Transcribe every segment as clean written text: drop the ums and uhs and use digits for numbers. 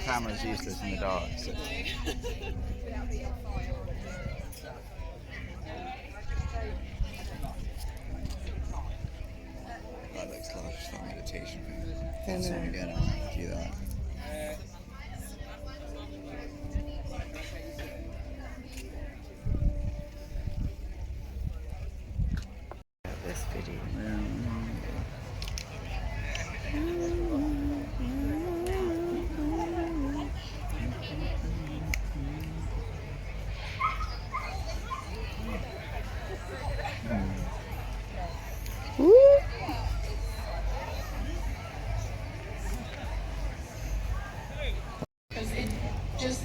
camera's useless in the dark. So. That looks like just like meditation. So again, I'll do that. This video. Because it just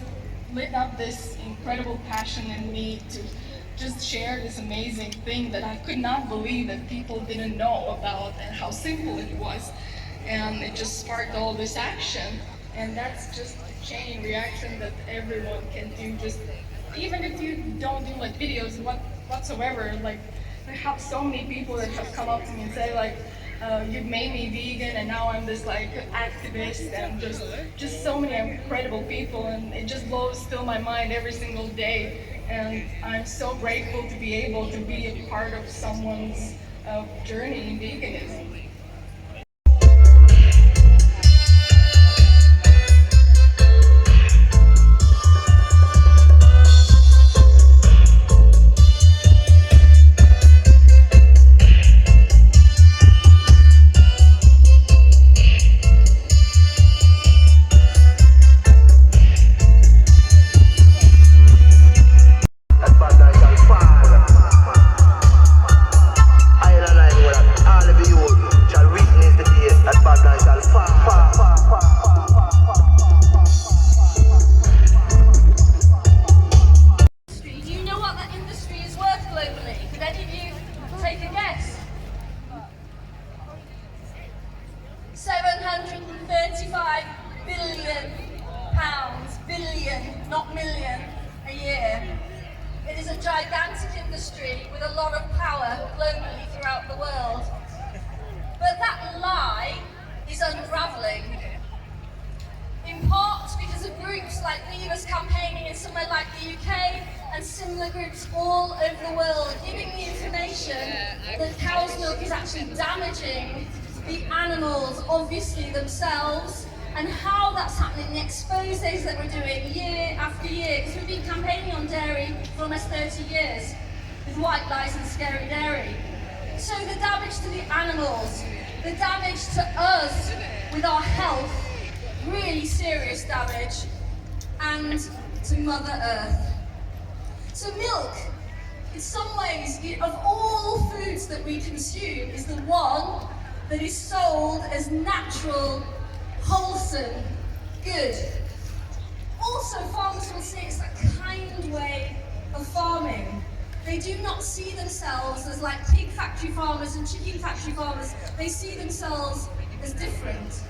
lit up this incredible passion in me to just share this amazing thing that I could not believe that people didn't know about and how simple it was. And it just sparked all this action. And that's just a chain reaction that everyone can do. Just even if you don't do like videos whatsoever, like I have so many people that have come up to me and say like, you've made me vegan and now I'm this like activist, and just so many incredible people, and it just blows still my mind every single day. And I'm so grateful to be able to be a part of someone's journey in veganism. £735 billion, billion, not million, a year. It is a gigantic industry with a lot of power globally throughout the world. But that lie is unravelling. In part because of groups like Leavers campaigning in somewhere like the UK and similar groups all over the world giving the information that cow's milk is actually damaging the animals, obviously themselves, and how that's happening, the exposés that we're doing year after year, because we've been campaigning on dairy for almost 30 years with white lies and scary dairy. So the damage to the animals, the damage to us with our health, really serious damage, and to Mother Earth. So milk, in some ways, of all foods that we consume, is the one that is sold as natural, wholesome, good. Also, farmers will say it's a kind way of farming. They do not see themselves as like pig factory farmers and chicken factory farmers. They see themselves as different.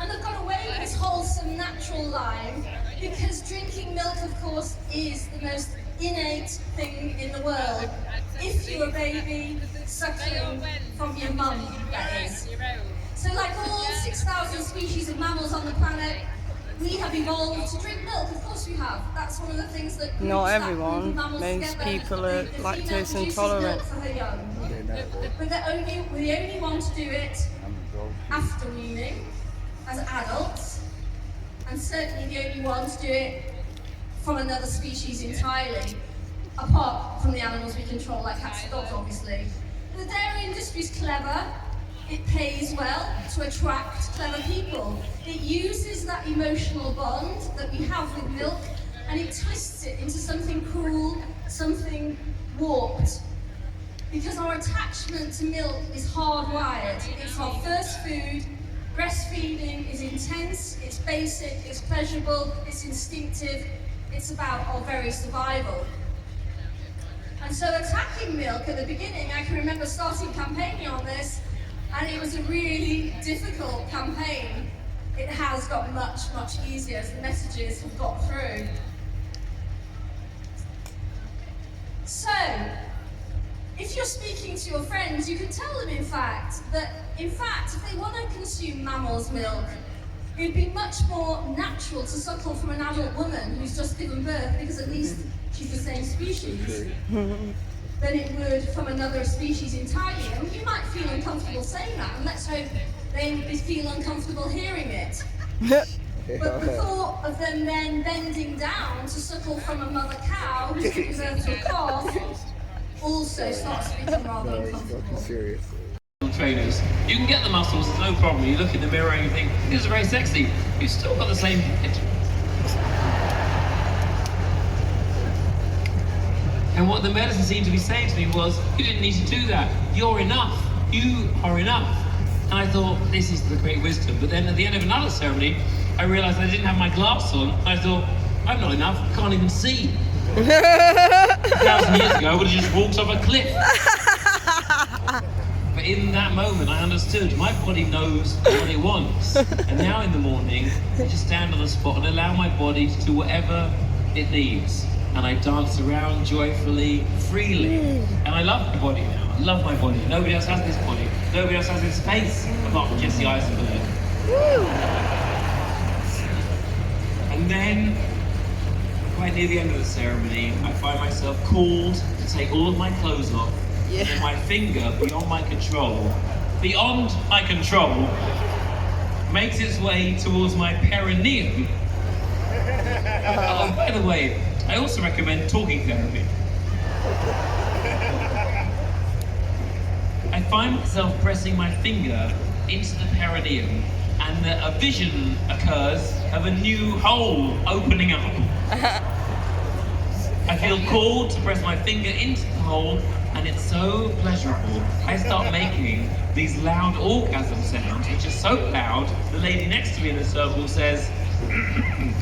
And they've got away with this wholesome, natural line because drinking milk, of course, is the most innate thing in the world. If you're a baby suckling from your mum, that is. So like all 6,000 species of mammals on the planet, we have evolved to drink milk. Of course we have. That's one of the things that Not everyone. Most people are lactose intolerant. But we're the only one to do it after weaning, as adults, and certainly the only one to do it from another species entirely, apart from the animals we control, like cats and dogs, obviously. The dairy industry is clever. It pays well to attract clever people. It uses that emotional bond that we have with milk and it twists it into something cruel, something warped. Because our attachment to milk is hardwired. It's our first food. Breastfeeding is intense, it's basic, it's pleasurable, it's instinctive. It's about our very survival. And so attacking milk at the beginning, I can remember starting campaigning on this, and it was a really difficult campaign. It has got much, much easier as the messages have got through. So, if you're speaking to your friends, you can tell them, in fact, that, if they want to consume mammal's milk, it'd be much more natural to suckle from an adult woman who's just given birth, because at least she's the same species, than it would from another species entirely. And you might feel uncomfortable saying that, and let's hope they feel uncomfortable hearing it. But the thought of them then bending down to suckle from a mother cow who's giving birth to a calf also starts to become rather uncomfortable. Trainers, you can get the muscles, there's no problem. You look in the mirror and you think, this is very sexy. You've still got the same head. And what the medicine seemed to be saying to me was, you didn't need to do that. You're enough. You are enough. And I thought, this is the great wisdom. But then at the end of another ceremony, I realized I didn't have my glass on. I thought, I'm not enough, I can't even see. 1,000 years ago, I would have just walked off a cliff. But in that moment, I understood my body knows what it wants. And now in the morning, I just stand on the spot and allow my body to do whatever it needs. And I dance around joyfully, freely. And I love my body now. I love my body. Nobody else has this body. Nobody else has this face, apart from Jesse Eisenberg. And then, right near the end of the ceremony, I find myself called to take all of my clothes off. Yeah. And my finger, beyond my control, makes its way towards my perineum. Oh, by the way, I also recommend talking therapy. I find myself pressing my finger into the perineum, and a vision occurs of a new hole opening up. I feel called to press my finger into the hole, and it's so pleasurable. I start making these loud orgasm sounds, which are so loud, the lady next to me in the circle says, and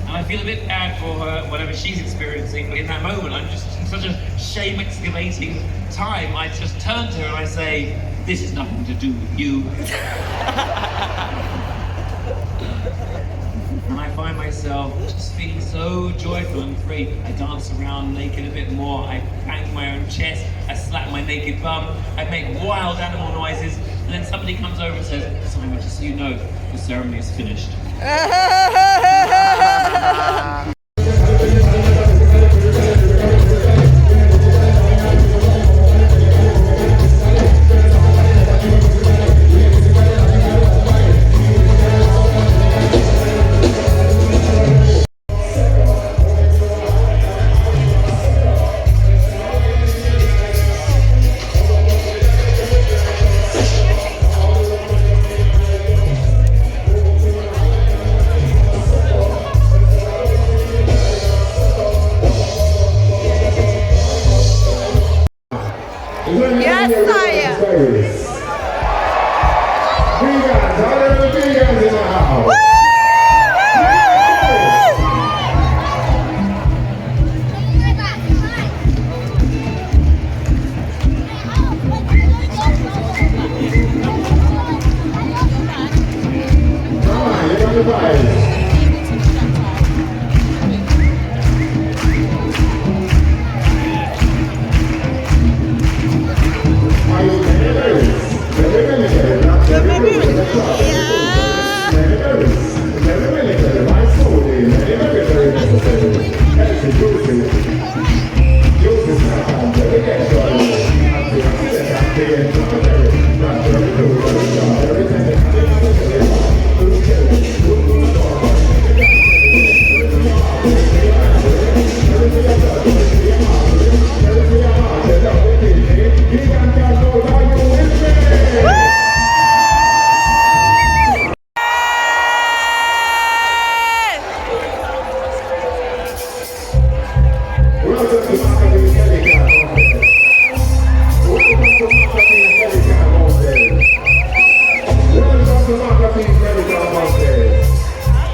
I feel a bit bad for her, whatever she's experiencing, but in that moment, I'm just in such a shame-excavating time, I just turn to her and I say, this is nothing to do with you. And I find myself just feeling so joyful and free. I dance around naked a bit more, I bang my own chest, I slap my naked bum, I make wild animal noises, and then somebody comes over and says, Simon, just so you know, the ceremony is finished.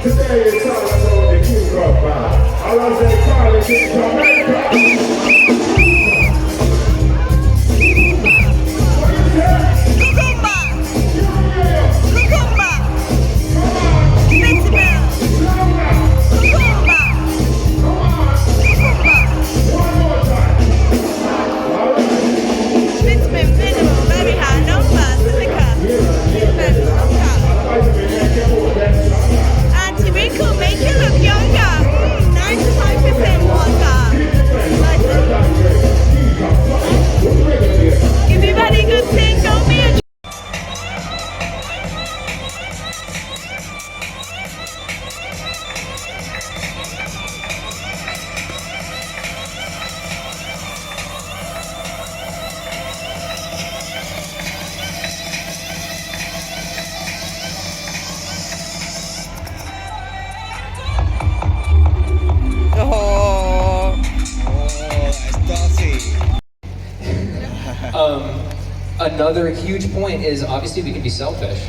Today it's all about the cucumber. I was say calling it Jamaica. Anti-wrinkle, make you look younger. 95% water. Give me very good thing, don't be a Another huge point is obviously we can be selfish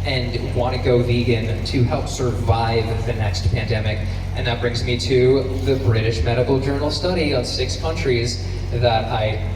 and want to go vegan to help survive the next pandemic. And that brings me to the British Medical Journal study on 6 countries that I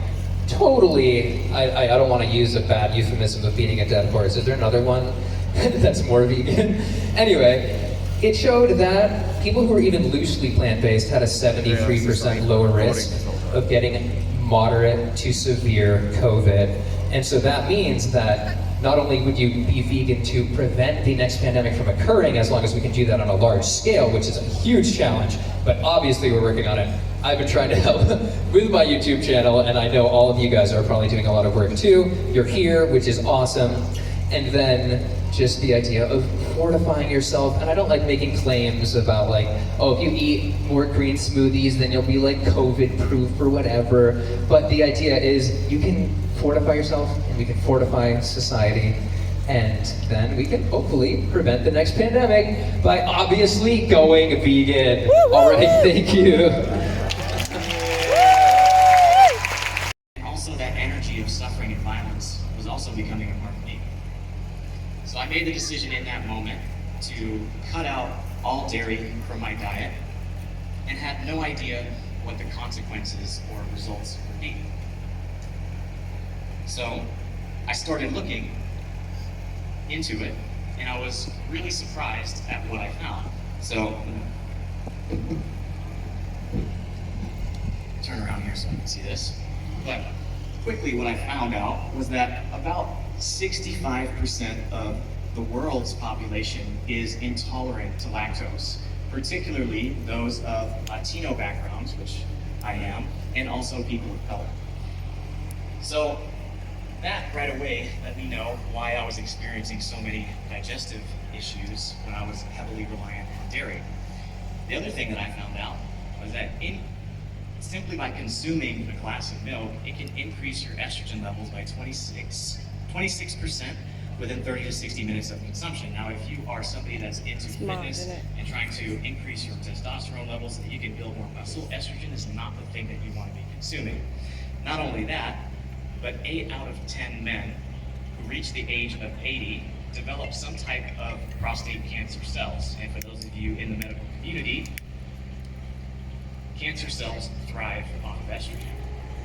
don't want to use a bad euphemism of beating a dead horse. Is there another one that's more vegan? Anyway, it showed that people who were even loosely plant-based had a 73% lower risk of getting moderate to severe COVID. And so that means that not only would you be vegan to prevent the next pandemic from occurring, as long as we can do that on a large scale, which is a huge challenge, but obviously we're working on it. I've been trying to help with my YouTube channel, and I know all of you guys are probably doing a lot of work too. You're here, which is awesome. And then just the idea of fortifying yourself. And I don't like making claims about like, oh, if you eat more green smoothies, then you'll be like COVID proof or whatever. But the idea is you can fortify yourself and we can fortify society. And then we can hopefully prevent the next pandemic by obviously going vegan. All right, thank you. Also, that energy of suffering and violence was also becoming a part of me. So I made the decision in that moment to cut out all dairy from my diet and had no idea what the consequences or results would be. So I started looking into it, and I was really surprised at what I found. So, turn around here so I can see this. But quickly what I found out was that about 65% of the world's population is intolerant to lactose, particularly those of Latino backgrounds, which I am, and also people of color. So that right away let me know why I was experiencing so many digestive issues when I was heavily reliant on dairy. The other thing that I found out was that simply by consuming a glass of milk, it can increase your estrogen levels by 26% within 30 to 60 minutes of consumption. Now, if you are somebody that's into fitness and trying to increase your testosterone levels so that you can build more muscle, estrogen is not the thing that you want to be consuming. Not only that, but 8 out of 10 men who reach the age of 80 develop some type of prostate cancer cells. And for those of you in the medical community, cancer cells thrive off of estrogen.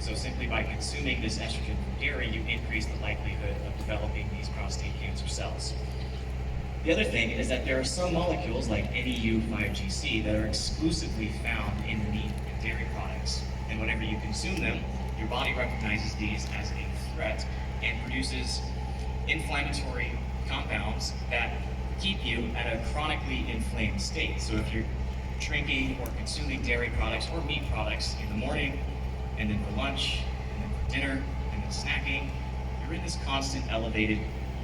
So simply by consuming this estrogen from dairy, you increase the likelihood of developing these prostate cancer cells. The other thing is that there are some molecules like NEU5GC that are exclusively found in meat and dairy products. And whenever you consume them, your body recognizes these as a threat and produces inflammatory compounds that keep you at a chronically inflamed state. So if you're drinking or consuming dairy products or meat products in the morning, and then for lunch, and then for dinner, and then snacking, you're in this constant elevated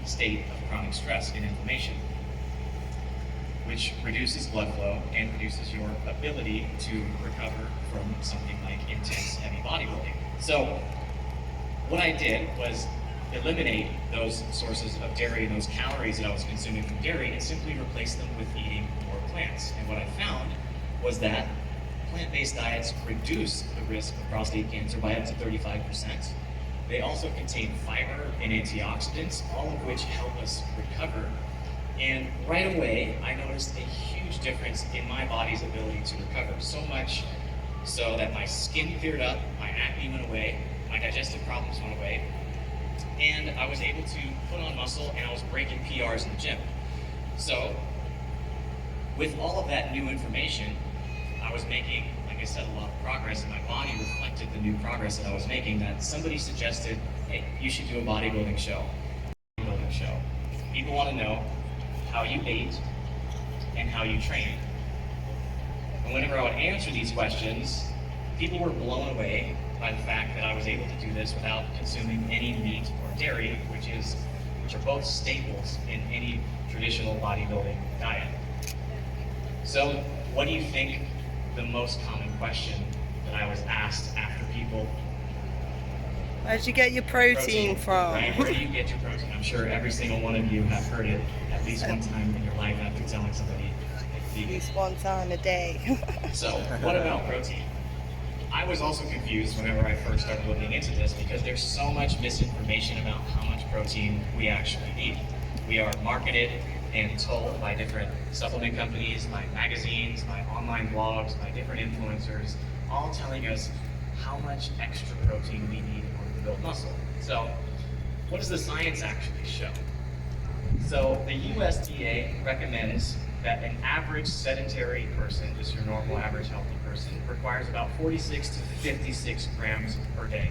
state of chronic stress and inflammation, which reduces blood flow and reduces your ability to recover from something like intense heavy bodybuilding. So what I did was eliminate those sources of dairy and those calories that I was consuming from dairy and simply replace them with eating more plants. And what I found was that plant-based diets reduce the risk of prostate cancer by up to 35%. They also contain fiber and antioxidants, all of which help us recover. And right away, I noticed a huge difference in my body's ability to recover. So much so that my skin cleared up, my acne went away, my digestive problems went away, and I was able to put on muscle and I was breaking PRs in the gym. So with all of that new information, I was making, like I said, a lot of progress, and my body reflected the new progress that I was making. That somebody suggested, hey, you should do a bodybuilding show. People want to know how you ate and how you trained. And whenever I would answer these questions, people were blown away by the fact that I was able to do this without consuming any meat or dairy, which are both staples in any traditional bodybuilding diet. So what do you think the most common question that I was asked after people? Where'd you get your protein from? Right? Where do you get your protein? I'm sure every single one of you have heard it at least one time in your life after telling somebody At least one time a day. So what about protein? I was also confused whenever I first started looking into this because there's so much misinformation about how much protein we actually need. We are marketed and told by different supplement companies, by magazines, by online blogs, by different influencers, all telling us how much extra protein we need in order to build muscle. So what does the science actually show? So the USDA recommends that an average sedentary person, just your normal average healthy person, requires about 46 to 56 grams per day.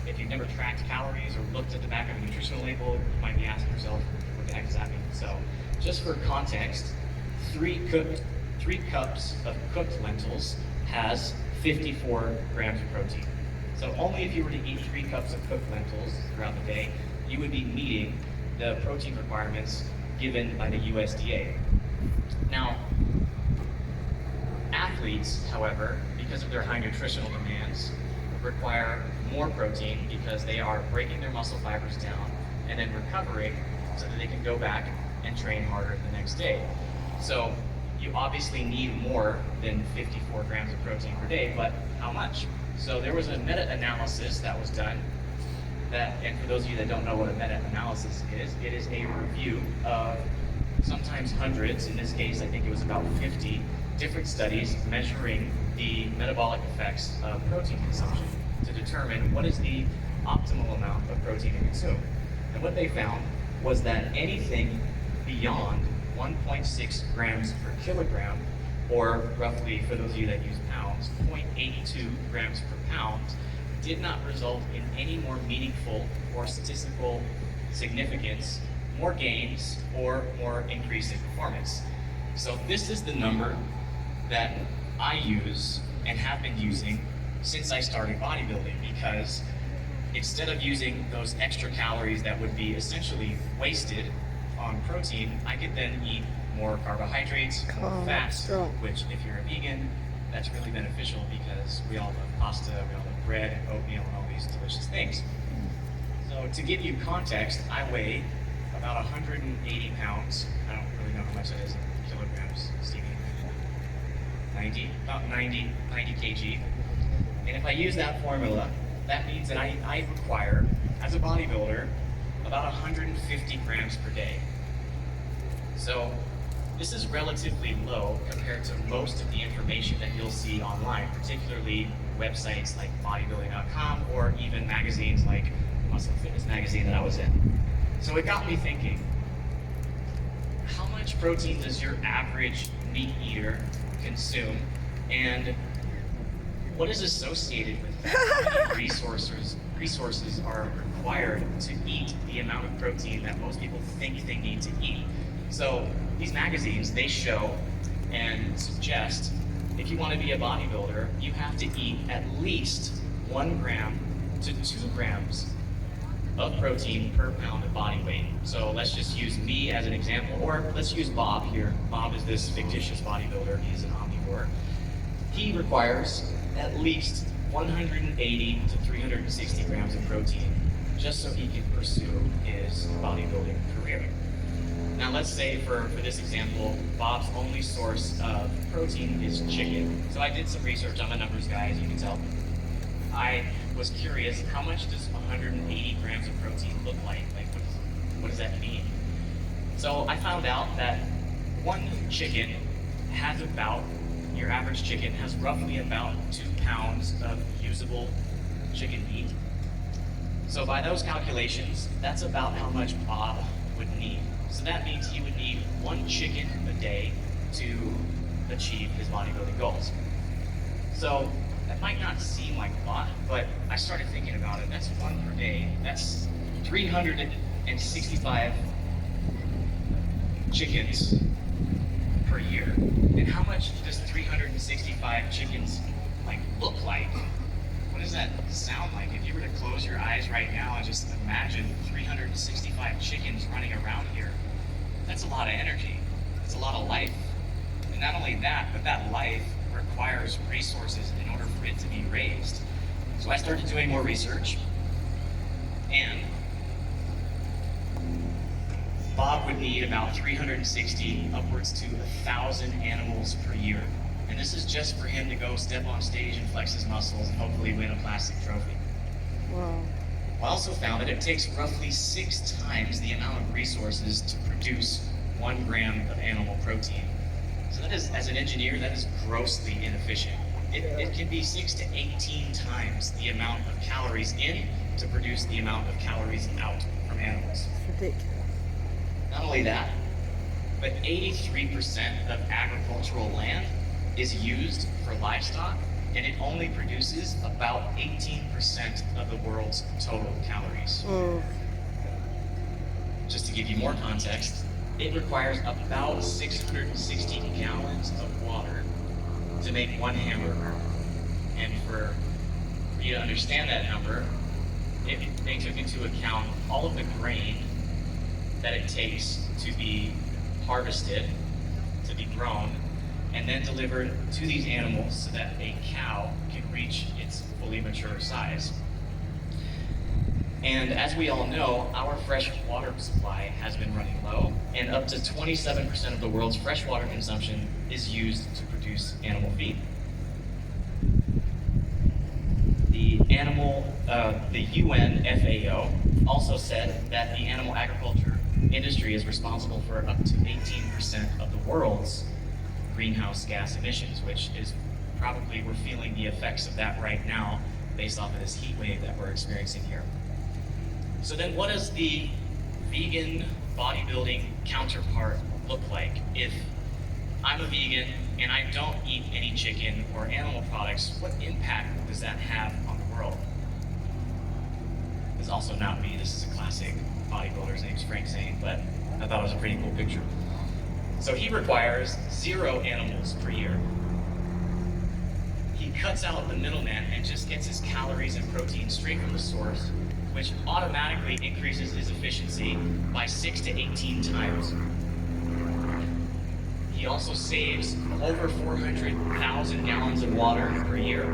If you've never tracked calories or looked at the back of a nutritional label, you might be asking yourself, what the heck does that mean? So just for context, 3 cups of cooked lentils has 54 grams of protein. So only if you were to eat 3 cups of cooked lentils throughout the day, you would be meeting the protein requirements given by the USDA. Now, athletes, however, because of their high nutritional demands, require more protein because they are breaking their muscle fibers down and then recovering so that they can go back and train harder the next day. So you obviously need more than 54 grams of protein per day, but how much? So there was a meta-analysis that was done and for those of you that don't know what a meta-analysis is, it is a review of sometimes hundreds, in this case I think it was about 50, different studies measuring the metabolic effects of protein consumption to determine what is the optimal amount of protein to consume. And what they found was that anything beyond 1.6 grams per kilogram, or roughly, for those of you that use pounds, 0.82 grams per pound, did not result in any more meaningful or statistical significance, more gains, or more increase in performance. So this is the number that I use and have been using since I started bodybuilding, because instead of using those extra calories that would be essentially wasted on protein, I could then eat more carbohydrates, more fats, which if you're a vegan, that's really beneficial because we all love pasta, we all love bread and oatmeal and all these delicious things. So to give you context, I weigh about 180 pounds. I don't really know how much that is in kilograms, Stevie. 90, about 90 kg. And if I use that formula, that means that I require, as a bodybuilder, about 150 grams per day. So this is relatively low compared to most of the information that you'll see online, particularly websites like bodybuilding.com or even magazines like Muscle Fitness magazine that I was in. So it got me thinking, much protein does your average meat eater consume, and what is associated with that? How many resources are required to eat the amount of protein that most people think they need to eat? So these magazines, they show and suggest if you want to be a bodybuilder, you have to eat at least 1 gram to 2 grams of protein per pound of body weight. So let's just use me as an example, or let's use Bob here. Bob is this fictitious bodybuilder. He's an omnivore. He requires at least 180 to 360 grams of protein just so he can pursue his bodybuilding career. Now let's say for this example, Bob's only source of protein is chicken. So I did some research. I'm a numbers guy, as you can tell. I was curious, how much does 180 grams of protein look like? Like, what does that mean? So I found out that one chicken has about, your average chicken has roughly about 2 pounds of usable chicken meat. So by those calculations, that's about how much Bob would need. So that means he would need 1 chicken a day to achieve his bodybuilding goals. So that might not seem like a lot, but I started thinking about it. That's 1 per day. That's 365 chickens per year. And how much does 365 chickens look like? What does that sound like? If you were to close your eyes right now and just imagine 365 chickens running around here, that's a lot of energy. That's a lot of life. And not only that, but that life requires resources in order for it to be raised. So I started doing more research, and Bob would need about 360 upwards to 1,000 animals per year. And this is just for him to go step on stage and flex his muscles and hopefully win a plastic trophy. Wow. I also found that it takes roughly 6 times the amount of resources to produce 1 gram of animal protein. So that is, as an engineer, that is grossly inefficient. It can be 6 to 18 times the amount of calories in to produce the amount of calories out from animals. Ridiculous. Not only that, but 83% of agricultural land is used for livestock, and it only produces about 18% of the world's total calories. Just to give you more context, it requires about 660 gallons of water to make 1 hamburger. And for you to understand that number, they took into account all of the grain that it takes to be harvested, to be grown, and then delivered to these animals so that a cow can reach its fully mature size. And as we all know, our fresh water supply has been running low, and up to 27% of the world's freshwater consumption is used to produce animal feed. The UN FAO also said that the animal agriculture industry is responsible for up to 18% of the world's greenhouse gas emissions, which is probably, we're feeling the effects of that right now based off of this heat wave that we're experiencing here. So then what does the vegan bodybuilding counterpart look like? If I'm a vegan and I don't eat any chicken or animal products, what impact does that have on the world? It's also not me, this is a classic bodybuilder, his name's Frank Zane, but I thought it was a pretty cool picture. So he requires 0 animals per year. He cuts out the middleman and just gets his calories and protein straight from the source, which automatically increases his efficiency by 6 to 18 times. He also saves over 400,000 gallons of water per year.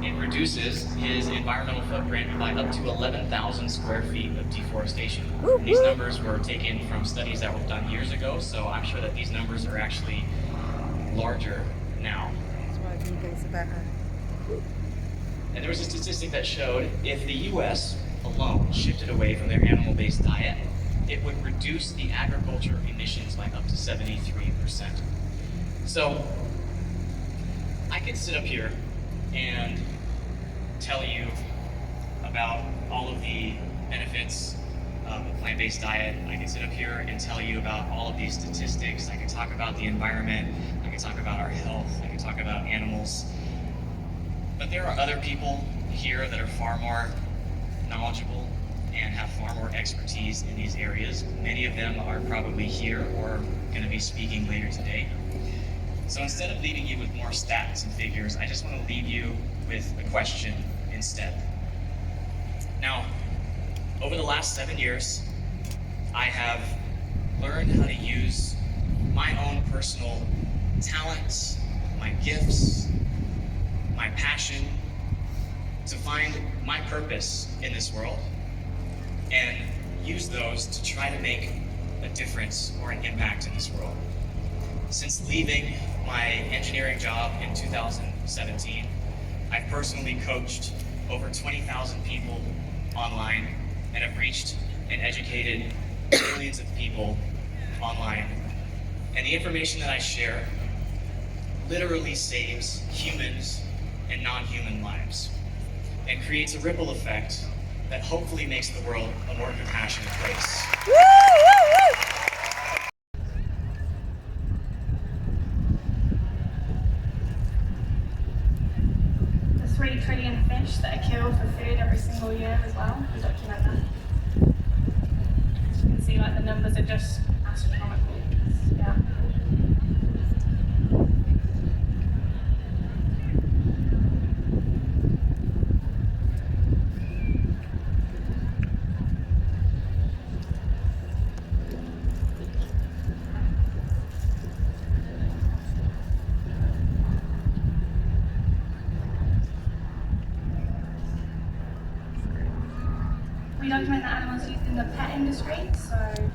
It reduces his environmental footprint by up to 11,000 square feet of deforestation. And these numbers were taken from studies that were done years ago, so I'm sure that these numbers are actually larger now. That's why vegans are better. And there was a statistic that showed if the US alone shifted away from their animal-based diet, it would reduce the agriculture emissions by up to 73%. So I could sit up here and tell you about all of the benefits a plant-based diet. I can sit up here and tell you about all of these statistics. I can talk about the environment. I can talk about our health. I can talk about animals. But there are other people here that are far more knowledgeable and have far more expertise in these areas. Many of them are probably here or going to be speaking later today. So instead of leaving you with more stats and figures, I just want to leave you with a question instead. Now, over the last 7 years, I have learned how to use my own personal talents, my gifts, my passion to find my purpose in this world and use those to try to make a difference or an impact in this world. Since leaving my engineering job in 2017, I've personally coached over 20,000 people online and have reached and educated millions of people online. And the information that I share literally saves humans and non-human lives and creates a ripple effect that hopefully makes the world a more compassionate place. The 3 trillion fish that are killed for food every single year as well, we document that. As you can see, like, the numbers are just astronomical. Yeah. We document the animals used in the pet industry, so you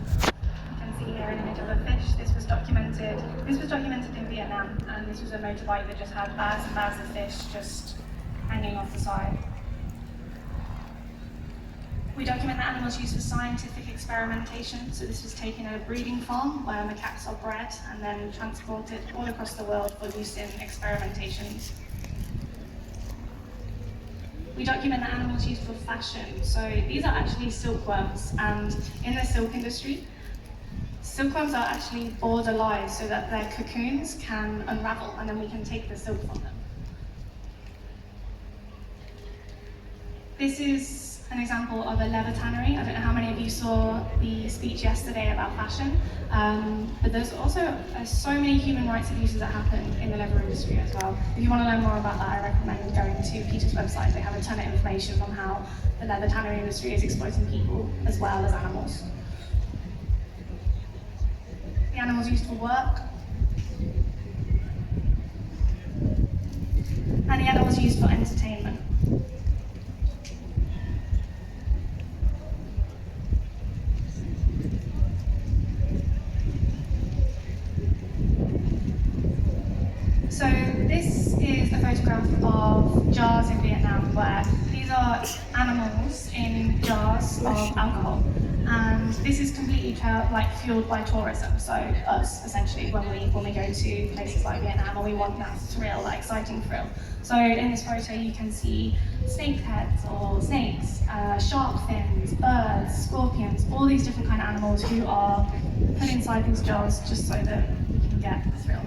can see here an image of a fish. This was documented in Vietnam, and this was a motorbike that just had bags and bags of fish just hanging off the side. We document the animals used for scientific experimentation, so this was taken at a breeding farm where macaques are bred and then transported all across the world for use in experimentations. We document the animals used for fashion. So these are actually silkworms, and in the silk industry, silkworms are actually bored alive so that their cocoons can unravel and then we can take the silk from them. This is an example of a leather tannery. I don't know how many of you saw the speech yesterday about fashion, but there's also so many human rights abuses that happen in the leather industry as well. If you want to learn more about that, I recommend going to Peter's website. They have a ton of information on how the leather tannery industry is exploiting people as well as animals. The animals used for work, and the animals used for entertainment. So this is a photograph of jars in Vietnam, where these are animals in jars of alcohol, and this is completely fueled by tourism. So us, essentially, when we go to places like Vietnam, and we want that thrill, that exciting thrill. So in this photo, you can see snake heads or snakes, shark fins, birds, scorpions, all these different kind of animals who are put inside these jars just so that we can get the thrill.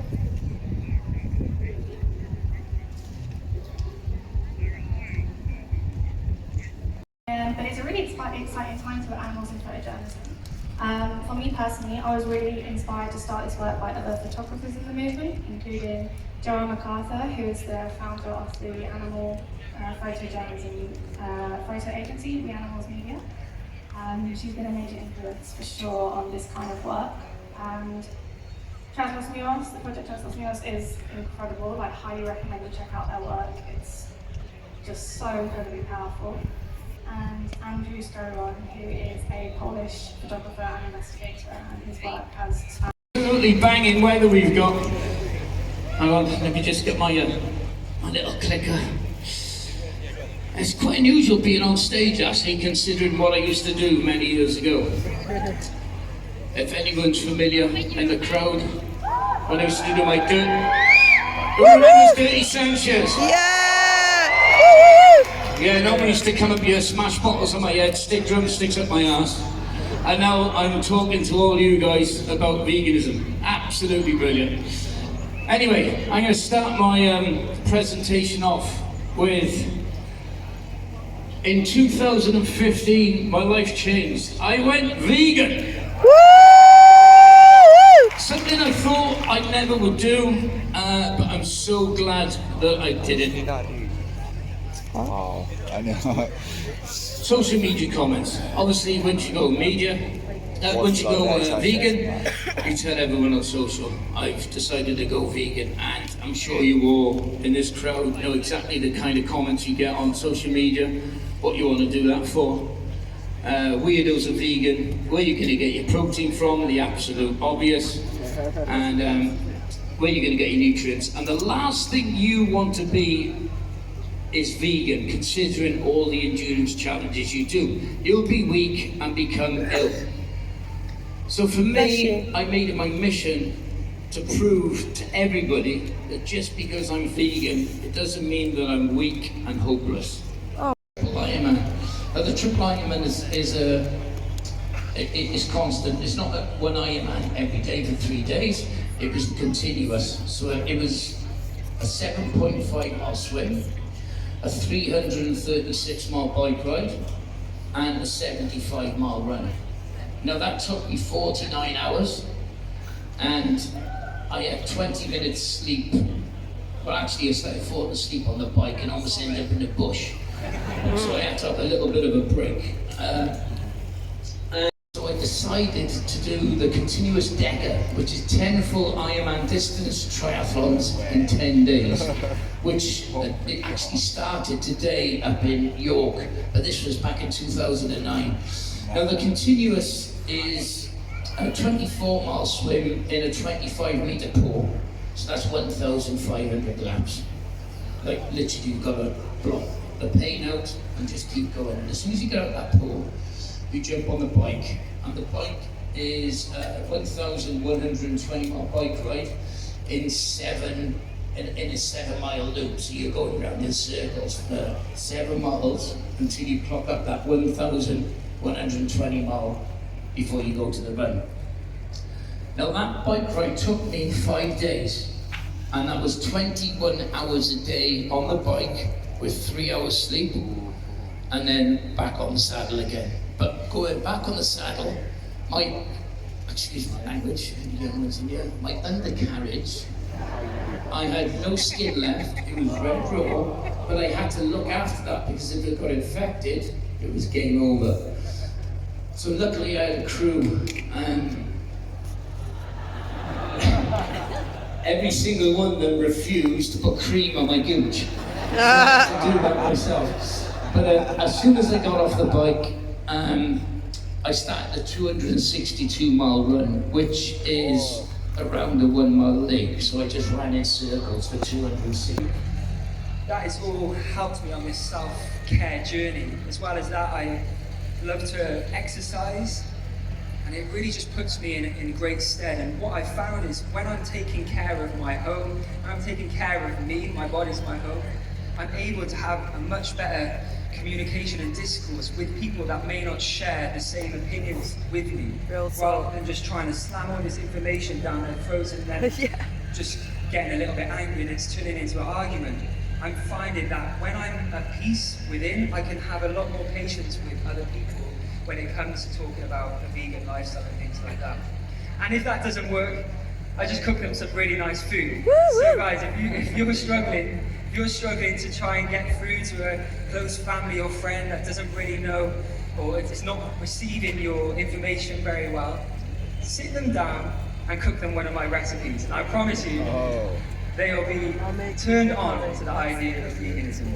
But it's a really exciting time to put animals in photojournalism. For me personally, I was really inspired to start this work by other photographers in the movement, including Joanne MacArthur, who is the founder of the animal photojournalism photo agency, The Animals Media. She's been a major influence for sure on this kind of work. And the project Trans Muros is incredible. I highly recommend you check out their work. It's just so incredibly powerful. And Andrew Storon, who is a Polish photographer and investigator, and his work has spanned. Absolutely banging weather we've got. Hang on, let me just get my little clicker. It's quite unusual being on stage, actually, considering what I used to do many years ago. If anyone's familiar in the crowd, when I used to do my dirt. Who remembers Dirty Sanchez? Yeah, no one used to come up here, smash bottles on my head, stick drumsticks up my ass. And now I'm talking to all you guys about veganism. Absolutely brilliant. Anyway, I'm going to start my presentation off with, in 2015, my life changed. I went vegan. Something I thought I never would do, but I'm so glad that I did it. Wow, I know. Social media comments. Obviously, once you go once you go vegan, you tell everyone on social, I've decided to go vegan, and I'm sure you all in this crowd know exactly the kind of comments you get on social media, what you want to do that for. Weirdos are vegan, where you're going to get your protein from, the absolute obvious, and where you're going to get your nutrients. And the last thing you want to be is vegan, considering all the endurance challenges you do. You'll be weak and become ill. So for me, I made it my mission to prove to everybody that just because I'm vegan, it doesn't mean that I'm weak and hopeless. Ironman. The triple Ironman is constant. It's not one Ironman every day for 3 days. It was continuous. So it was a 7.5 mile swim, a 336 mile bike ride, and a 75 mile run. Now that took me 49 hours, and I had 20 minutes sleep. Well, actually I started falling asleep on the bike and almost ended up in the bush. So I had to have a little bit of a break. And so I decided to do the continuous Deca, which is 10 full Ironman distance triathlons in 10 days, which it actually started today up in York, but this was back in 2009. Now the continuous is a 24 mile swim in a 25 meter pool, so that's 1,500 laps. Like literally you've got to block the pain out and just keep going. And as soon as you get out of that pool, you jump on the bike, and the bike is a 1,120 mile bike ride in a 7 mile loop. So you're going around in circles for 7 miles until you clock up that 1,120 mile before you go to the run. Now that bike ride took me 5 days, and that was 21 hours a day on the bike with 3 hours sleep, and then back on the saddle again. But going back on the saddle, excuse my language, my undercarriage, I had no skin left, it was red raw, but I had to look after that because if it got infected, it was game over. So luckily I had a crew, and every single one of them refused to put cream on my gooch. So I had to do that myself. But as soon as I got off the bike, I started a 262 mile run, which is around a 1 mile lake. So I just ran in circles for 260. That has all helped me on this self-care journey. As well as that, I love to exercise, and it really just puts me in great stead. And what I found is when I'm taking care of my home, when I'm taking care of me, my body's my home, I'm able to have a much better communication and discourse with people that may not share the same opinions with me, rather than just trying to slam all this information down their throats and then just getting a little bit angry and it's turning into an argument. I'm finding that when I'm at peace within, I can have a lot more patience with other people when it comes to talking about the vegan lifestyle and things like that. And if that doesn't work, I just cook them some really nice food. So guys, if you're struggling to try and get through to a close family or friend that doesn't really know, or is not receiving your information very well, sit them down and cook them one of my recipes. And I promise you, they'll be turned on to the idea of veganism.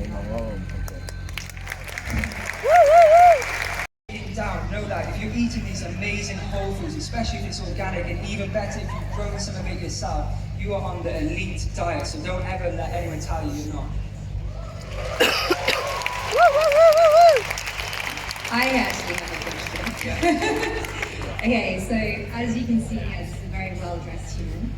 Down, know that if you're eating these amazing whole foods, especially if it's organic, and even better if you've grown some of it yourself, you are on the elite diet, so don't ever let anyone tell you you're not. I actually have a question. Okay, so as you can see, as a very well-dressed human,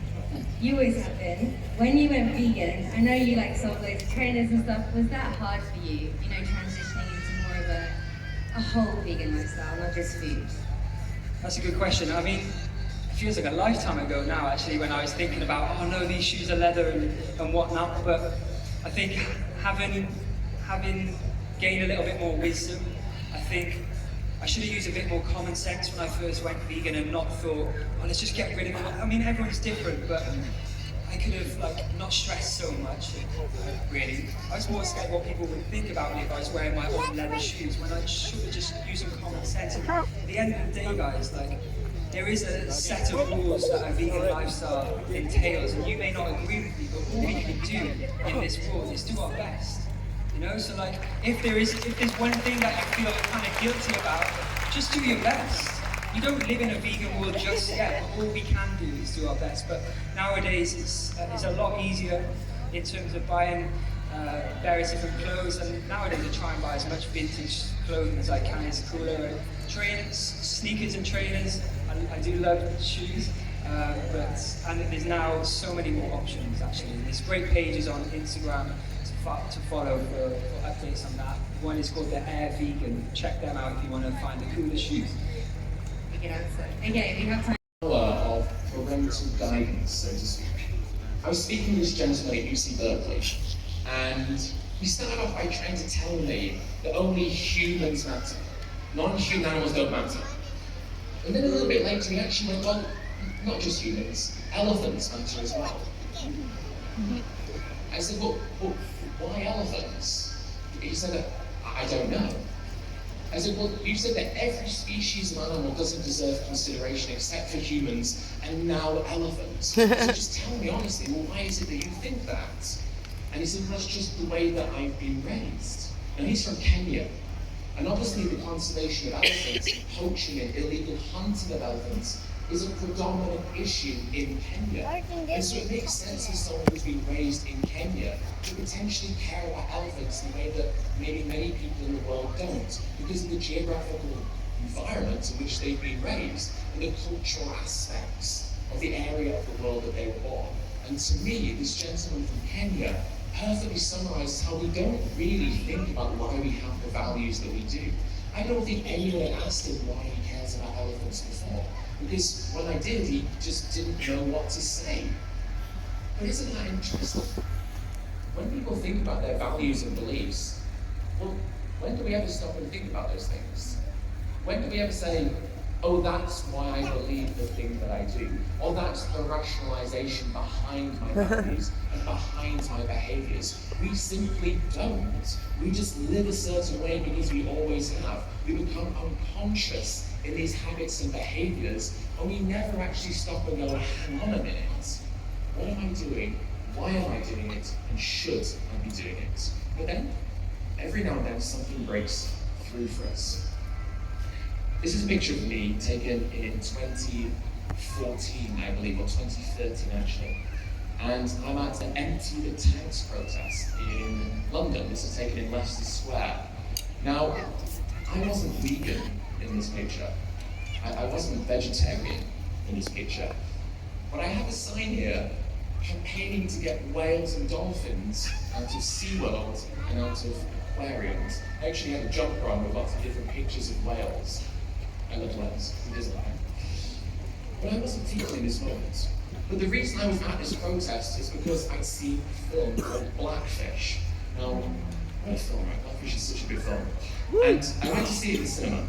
you always have been. When you went vegan, I know you like saw loads of trainers and stuff. Was that hard for you? You know, transitioning into more of a whole vegan lifestyle, not just food? That's a good question. I mean, it feels like a lifetime ago now, actually, when I was thinking about, oh no, these shoes are leather and whatnot. But I think having gained a little bit more wisdom, I think I should have used a bit more common sense when I first went vegan and not thought, oh, let's just get rid of it. I mean, everyone's different, but I could have not stressed so much, really. I was more scared what people would think about me if I was wearing my own leather shoes, when I should have just used some common sense. And at the end of the day, guys, there is a set of rules that a vegan lifestyle entails, and you may not agree with me, but all we can do in this world is do our best. You know, so if there's one thing that you feel kind of guilty about, just do your best. You don't live in a vegan world just yet, but all we can do is do our best. But nowadays it's a lot easier in terms of buying various different clothes, and nowadays I try and buy as much vintage clothing as I can. It's cooler. Sneakers and trainers, I do love shoes, and there's now so many more options actually. There's great pages on Instagram to follow for updates on that. One is called the Air Vegan. Check them out if you want to find the coolest shoes. Good answer. Okay, we have time. Of parental guidance, so to speak. I was speaking to this gentleman at UC Berkeley, and he started off by trying to tell me that only humans matter. Non-human animals don't matter. And then a little bit later he actually went, well, not just humans, elephants matter as well. I said, well, why elephants? He said, I don't know. I said, well, you said that every species of animal doesn't deserve consideration except for humans, and now elephants. So just tell me honestly, well, why is it that you think that? And he said, well, that's just the way that I've been raised. And he's from Kenya. And obviously the conservation of elephants, poaching and illegal hunting of elephants is a predominant issue in Kenya. And so it makes sense as someone who's been raised in Kenya to potentially care about elephants in a way that maybe many people in the world don't, because of the geographical environment in which they've been raised and the cultural aspects of the area of the world that they were born. And to me, this gentleman from Kenya perfectly summarizes how we don't really think about why we have the values that we do. I don't think anyone asked him why he cares about elephants before, because when I did, he just didn't know what to say. But isn't that interesting? When people think about their values and beliefs, well, when do we ever stop and think about those things? When do we ever say, oh, that's why I believe the thing that I do? Or that's the rationalization behind my values and behind my behaviors? We simply don't. We just live a certain way because we always have. We become unconscious in these habits and behaviors, and we never actually stop and go, hang on a minute. What am I doing? Why am I doing it? And should I be doing it? But then, every now and then, something breaks through for us. This is a picture of me taken in 2014, I believe, or 2013 actually. And I'm at an Empty the Tanks protest in London. This is taken in Leicester Square. Now, I wasn't vegan in this picture. I wasn't vegetarian in this picture. But I have a sign here campaigning to get whales and dolphins out of SeaWorld and out of aquariums. I actually had a jumper on with lots of different pictures of whales. I love whales, it is a lie. But I wasn't vegan in this moment. But the reason I was at this protest is because I'd seen a film called Blackfish. Now, what a film, right? Blackfish is such a good film. And I went to see it in the cinema.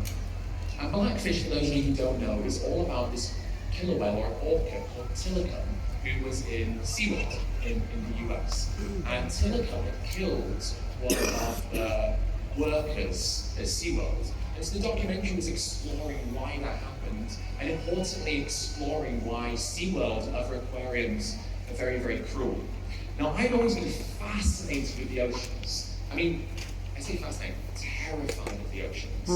And Blackfish, for those of you who don't know, is all about this killer whale or an orca called Tilikum, who was in SeaWorld in the US. And Tilikum had killed one of the workers at SeaWorld. And so the documentary was exploring why that happened, and importantly exploring why SeaWorld and other aquariums are very, very cruel. Now, I've always been fascinated with the oceans. I mean, I say fascinated, terrified of the oceans.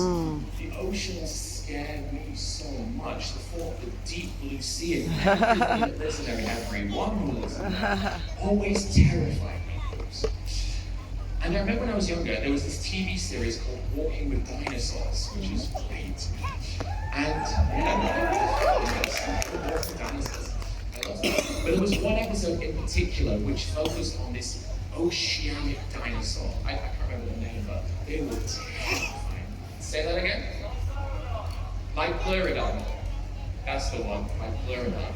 The oceans scare me so much. The thought of the deep blue sea and everything that lives in there and everyone who lives in there always terrified me. And I remember when I was younger, there was this TV series called Walking with Dinosaurs, which is great. And Walking with Dinosaurs. I love that. But there was one episode in particular which focused on this oceanic dinosaur. I can't remember the name, but they were terrifying. Say that again? Like Pleurodon. That's the one, by Plurima.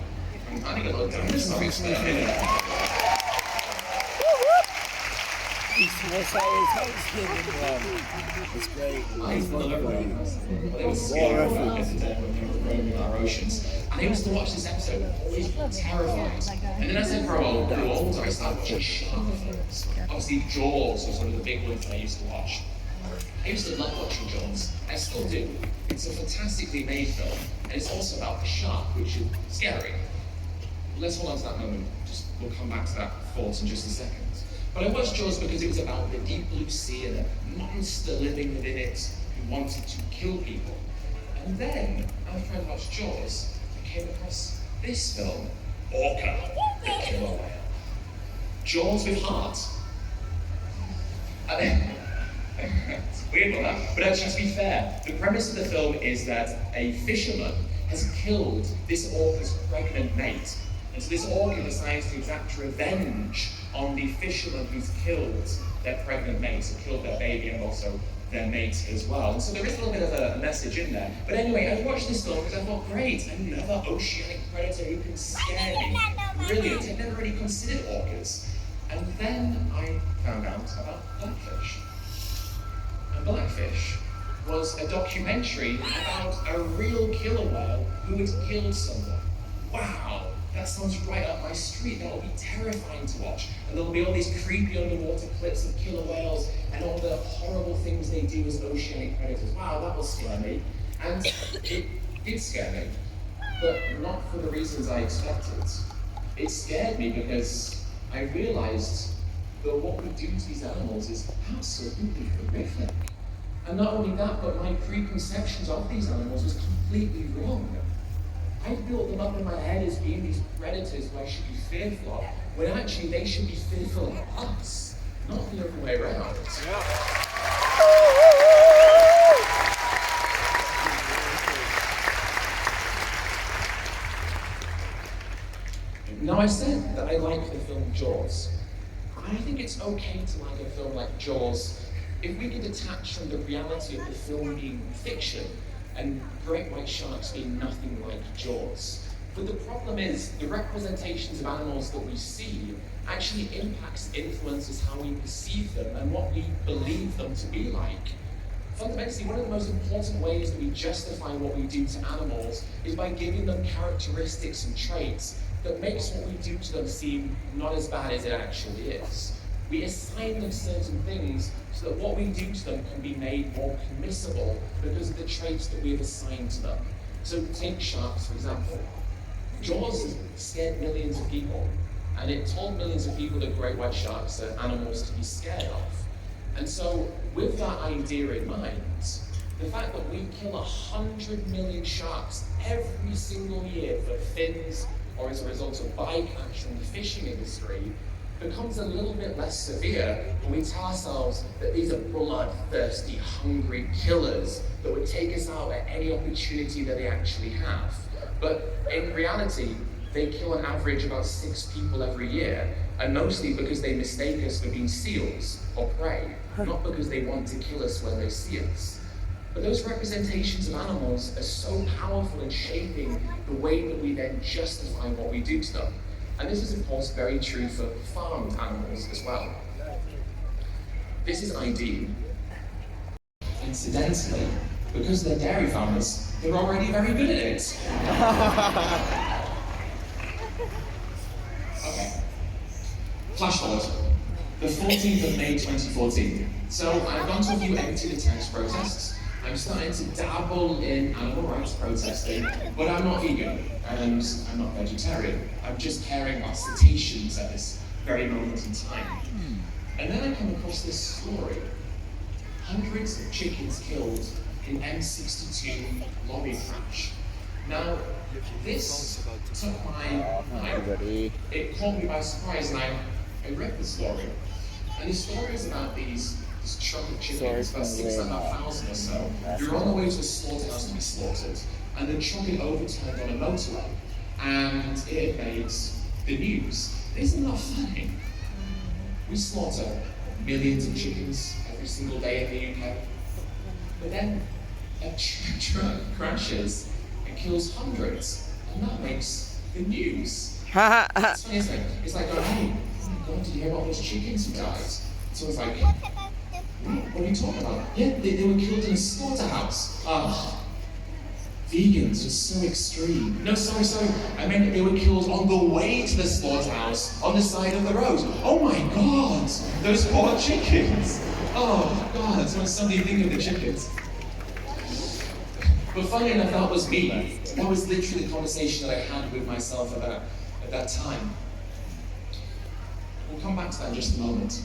I'm kind of a little dinosaurs there. It's great. It's They were scared when they were roaming our oceans. And I used to watch this episode, always terrified. And then as I grew older, I started watching shark films. Obviously, Jaws was one of the big ones that I used to watch. I used to love watching Jaws. I still do. It's a fantastically made film, and it's also about the shark, which is scary. Let's hold on to that moment. We'll come back to that thought in just a second. But I watched Jaws because it was about the deep blue sea and a monster living within it who wanted to kill people. And then, after I watched Jaws, I came across this film, Orca, the Killer Whale. Jaws with heart. It's a weird one, but actually, to be fair, the premise of the film is that a fisherman has killed this orca's pregnant mate. And so this orca decides to exact revenge on the fisherman who's killed their pregnant mate, so killed their baby and also their mate as well. And so there is a little bit of a message in there. But anyway, I watched this film because I thought, great, another oceanic predator who can scare me. Brilliant. I'd never really considered orcas. And then I found out about Blackfish. And Blackfish was a documentary about a real killer whale who had killed someone. Wow, that sounds right up my street. That will be terrifying to watch. And there'll be all these creepy underwater clips of killer whales and all the horrible things they do as oceanic predators. Wow, that will scare me. And it did scare me, but not for the reasons I expected. It scared me because I realized that what we do to these animals is absolutely horrific. And not only that, but my preconceptions of these animals was completely wrong. I built them up in my head as being these predators who I should be fearful of, when actually they should be fearful of us, not the other way around. Now, I said that I like the film Jaws. I think it's okay to like a film like Jaws if we can detach from the reality of the film being fiction and great white sharks being nothing like Jaws. But the problem is, the representations of animals that we see actually impacts, influences how we perceive them and what we believe them to be like. Fundamentally, one of the most important ways that we justify what we do to animals is by giving them characteristics and traits that makes what we do to them seem not as bad as it actually is. We assign them certain things so that what we do to them can be made more permissible because of the traits that we have assigned to them. So take sharks, for example. Jaws has scared millions of people, and it told millions of people that great white sharks are animals to be scared of. And so, with that idea in mind, the fact that we kill 100 million sharks every single year for fins or as a result of bycatch from the fishing industry becomes a little bit less severe when we tell ourselves that these are bloodthirsty, hungry killers that would take us out at any opportunity that they actually have. But in reality, they kill on average about 6 people every year, and mostly because they mistake us for being seals or prey, not because they want to kill us when they see us. But those representations of animals are so powerful in shaping the way that we then justify what we do to them. And this is, of course, very true for farmed animals as well. This is ID. Incidentally, because they're dairy farmers, they're already very good at it. Okay. Flash forward. The 14th of May 2014. So I've gone to a few empty the tanks protests. I'm starting to dabble in animal rights protesting, but I'm not vegan and I'm not vegetarian. I'm just caring about cetaceans at this very moment in time. And then I come across this story. Hundreds of chickens killed in M62 lorry crash. Now, this took my mind. It caught me by surprise, and I read the story. And the story is about these truck of chickens, about 6,500 or so. You're on the way to a slaughterhouse to be slaughtered, and the truck had overturned on a motorway, and it had made the news. Isn't that funny? We slaughter millions of chickens every single day in the UK, but then a truck crashes and it kills hundreds, and that makes the news. It's funny, isn't it? It's like, oh, hey, oh my God, did you hear about those chickens who died? So it's like, what are you talking about? Yeah, they were killed in a slaughterhouse. Vegans are so extreme. No, sorry. I meant they were killed on the way to the slaughterhouse, on the side of the road. Oh my God, those poor chickens. Oh God, when somebody think of the chickens. But funny enough, that was me. That was literally the conversation that I had with myself at that time. We'll come back to that in just a moment.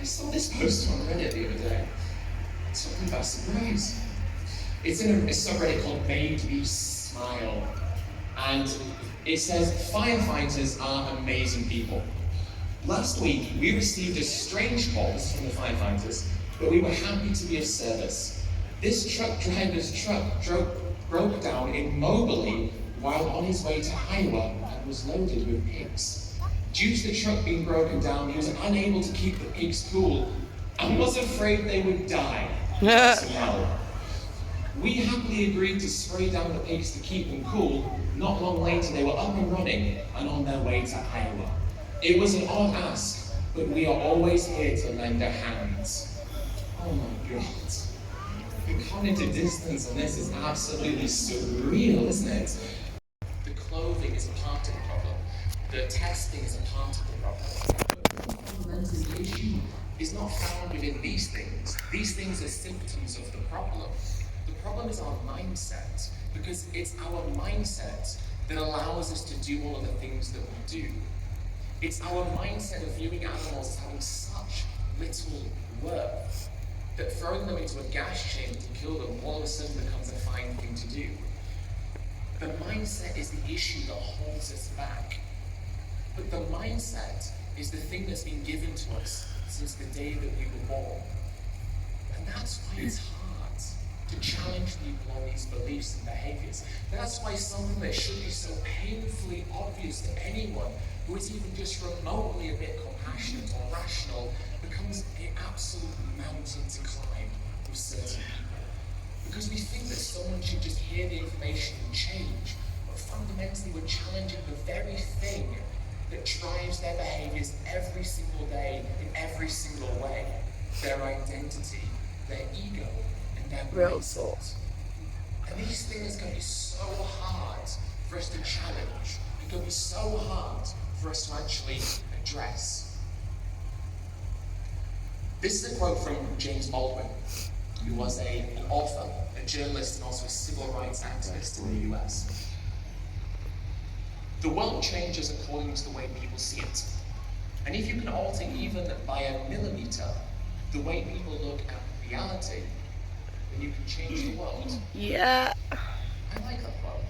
I saw this post on Reddit the other day. It's talking about surprise. It's in a subreddit called Made Me Smile. And it says, firefighters are amazing people. Last week, we received a strange call, this is from the firefighters, but we were happy to be of service. This truck driver's truck broke down in Moberly while on his way to Iowa and was loaded with pigs. Due to the truck being broken down, he was unable to keep the pigs cool and was afraid they would die. We happily agreed to spray down the pigs to keep them cool. Not long later, they were up and running and on their way to Iowa. It was an odd ask, but we are always here to lend a hand. Oh my God. The cognitive distance on this is absolutely surreal, isn't it? The clothing is a part of the problem. The testing is a part of the problem. Fundamentally, the issue is not found within these things. These things are symptoms of the problem. The problem is our mindset, because it's our mindset that allows us to do all of the things that we do. It's our mindset of viewing animals as having such little worth that throwing them into a gas chamber to kill them all of a sudden becomes a fine thing to do. The mindset is the issue that holds us back. But the mindset is the thing that's been given to us since the day that we were born. And that's why it's hard to challenge people on these beliefs and behaviors. That's why something that should be so painfully obvious to anyone who is even just remotely a bit compassionate or rational becomes an absolute mountain to climb with certain people. Because we think that someone should just hear the information and change, but fundamentally we're challenging the very thing that drives their behaviors every single day in every single way. Their identity, their ego, and their mindset. And these things can be so hard for us to challenge. It can be so hard for us to actually address. This is a quote from James Baldwin, who was an author, a journalist, and also a civil rights activist in the US. The world changes according to the way people see it. And if you can alter even by a millimeter the way people look at reality, then you can change the world. Yeah. I like that quote.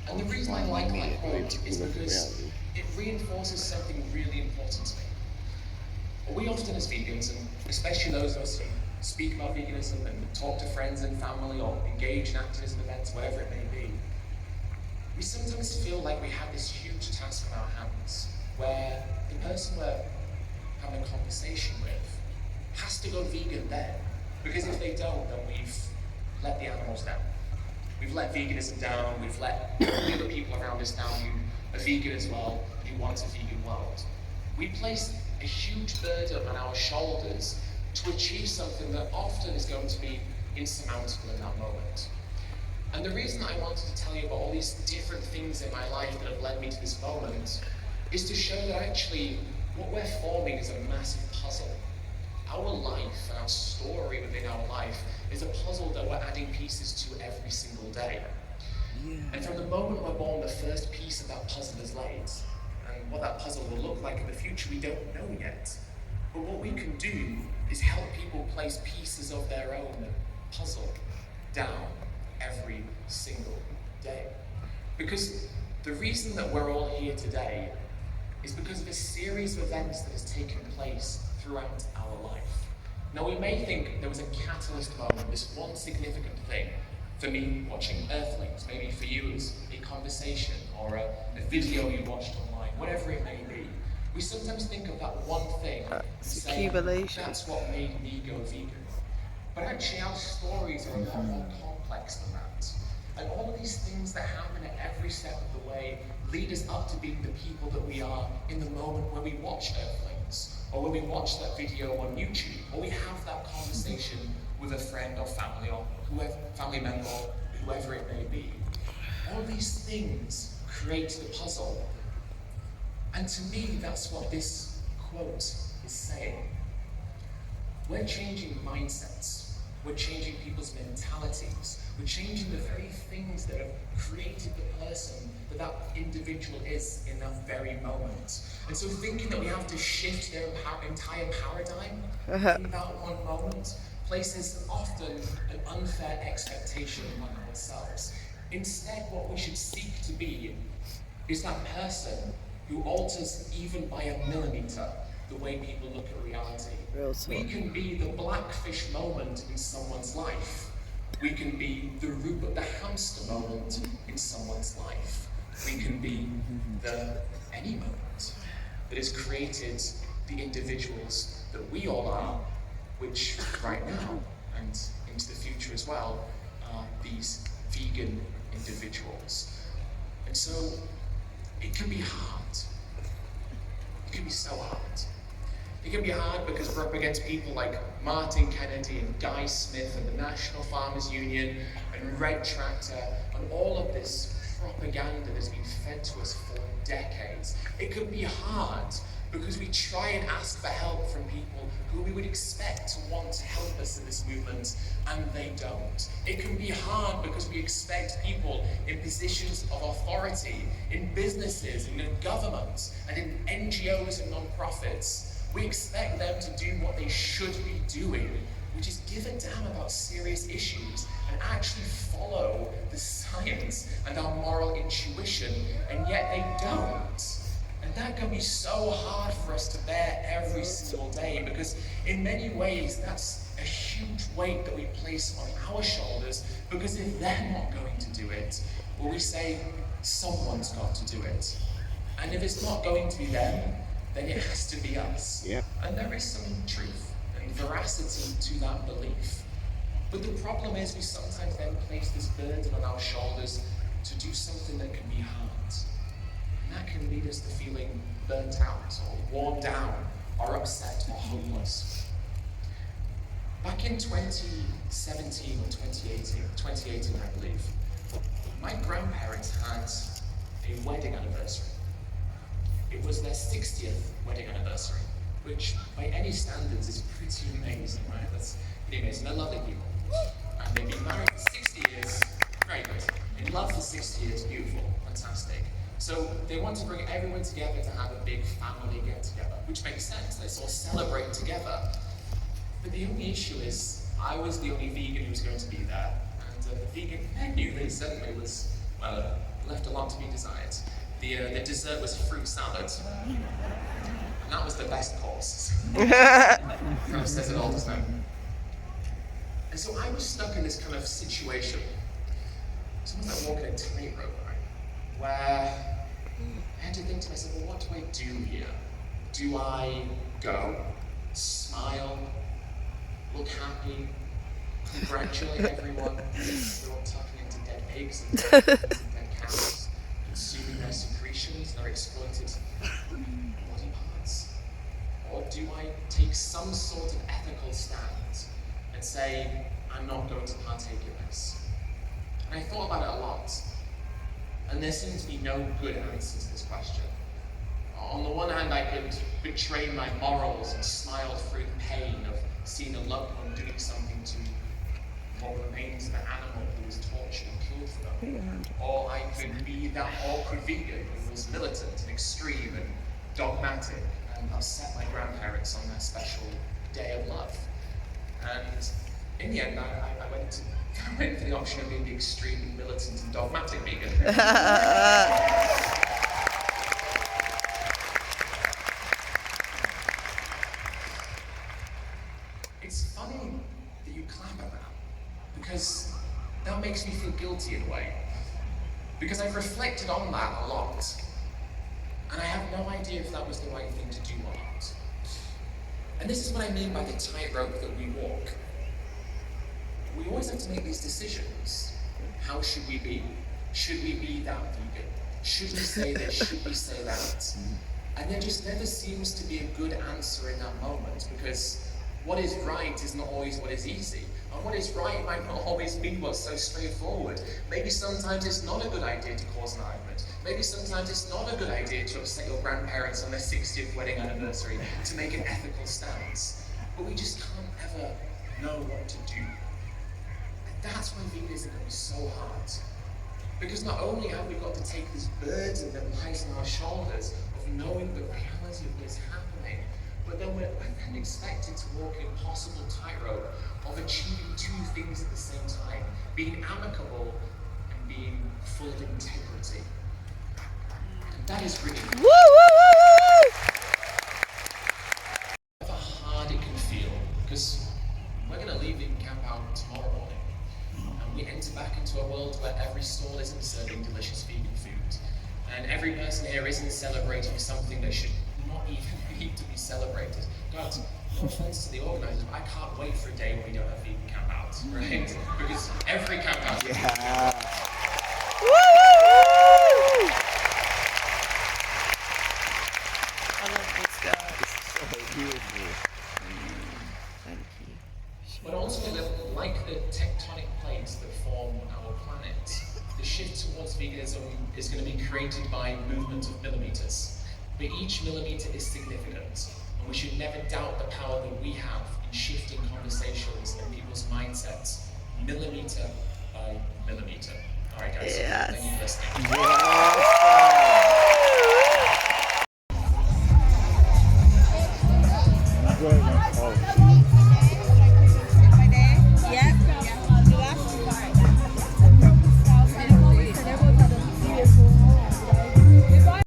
And the reason I like that quote is because it reinforces something really important to me. We often as vegans, and especially those of us who speak about veganism and talk to friends and family or engage in activism events, whatever it may be, we sometimes feel like we have this huge task on our hands where the person we're having a conversation with has to go vegan then. Because if they don't, then we've let the animals down. We've let veganism down, we've let the other people around us down who are vegan as well, and who want a vegan world. We place a huge burden on our shoulders to achieve something that often is going to be insurmountable in that moment. And the reason I wanted to tell you about all these different things in my life that have led me to this moment is to show that actually what we're forming is a massive puzzle. Our life and our story within our life is a puzzle that we're adding pieces to every single day. And from the moment we're born, the first piece of that puzzle is laid. And what that puzzle will look like in the future, we don't know yet. But what we can do is help people place pieces of their own puzzle down every single day. Because the reason that we're all here today is because of a series of events that has taken place throughout our life. Now we may think there was a catalyst moment, this one significant thing. For me, watching Earthlings, maybe for you it was a conversation or a video you watched online, whatever it may be. We sometimes think of that one thing and say, that's what made me go vegan. But actually our stories are a lot more complex than that. And all of these things that happen at every step of the way lead us up to being the people that we are in the moment where we watch Earthlings, or when we watch that video on YouTube, or we have that conversation with a friend or family family member, or whoever it may be. All these things create the puzzle. And to me, that's what this quote is saying. We're changing mindsets. We're changing people's mentalities. We're changing the very things that have created the person that individual is in that very moment. And so thinking that we have to shift their entire paradigm in that one moment places often an unfair expectation on ourselves. Instead, what we should seek to be is that person who alters even by a millimeter the way people look at reality. We can be the blackfish moment in someone's life. We can be the Rupert the hamster moment in someone's life. We can be the any moment that has created the individuals that we all are, which right now and into the future as well are these vegan individuals. And so it can be hard. It can be so hard. It can be hard because we're up against people like Martin Kennedy and Guy Smith and the National Farmers Union and Red Tractor and all of this propaganda that's been fed to us for decades. It can be hard because we try and ask for help from people who we would expect to want to help us in this movement, and they don't. It can be hard because we expect people in positions of authority, in businesses, in government, and in NGOs and non-profits. We expect them to do what they should be doing, which is give a damn about serious issues and actually follow the science and our moral intuition, and yet they don't. And that can be so hard for us to bear every single day, because in many ways that's a huge weight that we place on our shoulders, because if they're not going to do it, well, we say someone's got to do it. And if it's not going to be them, then it has to be us. Yep. And there is some truth and veracity to that belief. But the problem is we sometimes then place this burden on our shoulders to do something that can be hard. And that can lead us to feeling burnt out or worn down or upset or hopeless. Back in 2017 or 2018 I believe, my grandparents had a wedding anniversary. It was their 60th wedding anniversary, which by any standards is pretty amazing, right? That's pretty amazing. They're lovely people. And they've been married for 60 years, very good. In love for 60 years, beautiful, fantastic. So they want to bring everyone together to have a big family get-together, which makes sense. Let's all celebrate together. But the only issue is, I was the only vegan who was going to be there, and the vegan menu they sent me was, well, left a lot to be desired. The dessert was fruit salad, and that was the best course. Kind of says it all, doesn't it? And so I was stuck in this kind of situation. It's almost like walking a tightrope, right? Where I had to think to myself, well, what do I do here? Do I go, smile, look happy, congratulate everyone, they're all tucking into dead pigs and dead cows, consuming their secretions, their exploited body parts? Or do I take some sort of ethical stand and say, I'm not going to partake in this? And I thought about it a lot. And there seemed to be no good answer to this question. On the one hand, I could betray my morals and smile through the pain of seeing a loved one doing something to what remains of an animal who was tortured and killed for them. Or I could be that awkward vegan who was militant and extreme and dogmatic and upset my grandparents on their special day of love. And in the end, I went for the option of being the extremely militant and dogmatic vegan. It's funny that you clap at that, because that makes me feel guilty in a way. Because I've reflected on that a lot, and I have no idea if that was the right thing to do or not. And this is what I mean by the tightrope that we walk. We always have to make these decisions. How should we be? Should we be that vegan? Should we say this? Should we say that? And there just never seems to be a good answer in that moment, because what is right is not always what is easy. And what is right might not always be what's so straightforward. Maybe sometimes it's not a good idea to cause an argument. Maybe sometimes it's not a good idea to upset your grandparents on their 60th wedding anniversary to make an ethical stance. But we just can't ever know what to do. And that's why veganism is so hard. Because not only have we got to take this burden that lies on our shoulders of knowing the reality of what's happening, but then we're then expected to walk an impossible tightrope of achieving two things at the same time, being amicable and being full of integrity. And that is really however hard it can feel, because we're going to leave in Campout tomorrow morning, and we enter back into a world where every stall isn't serving delicious vegan food, and every person here isn't celebrating something that should not even need to be celebrated. God, no offense to the organisers, but I can't wait for a day when we don't have vegan Campout, right? Because every Campout. Yeah. I love this guy. So beautiful. Thank you. But ultimately, like the tectonic plates that form our planet, the shift towards veganism is going to be created by movement of millimeters. But each millimeter is significant, and we should never doubt the power that we have in shifting conversations and people's mindsets, millimeter by millimeter. All right, guys. Yes. Thank you for listening.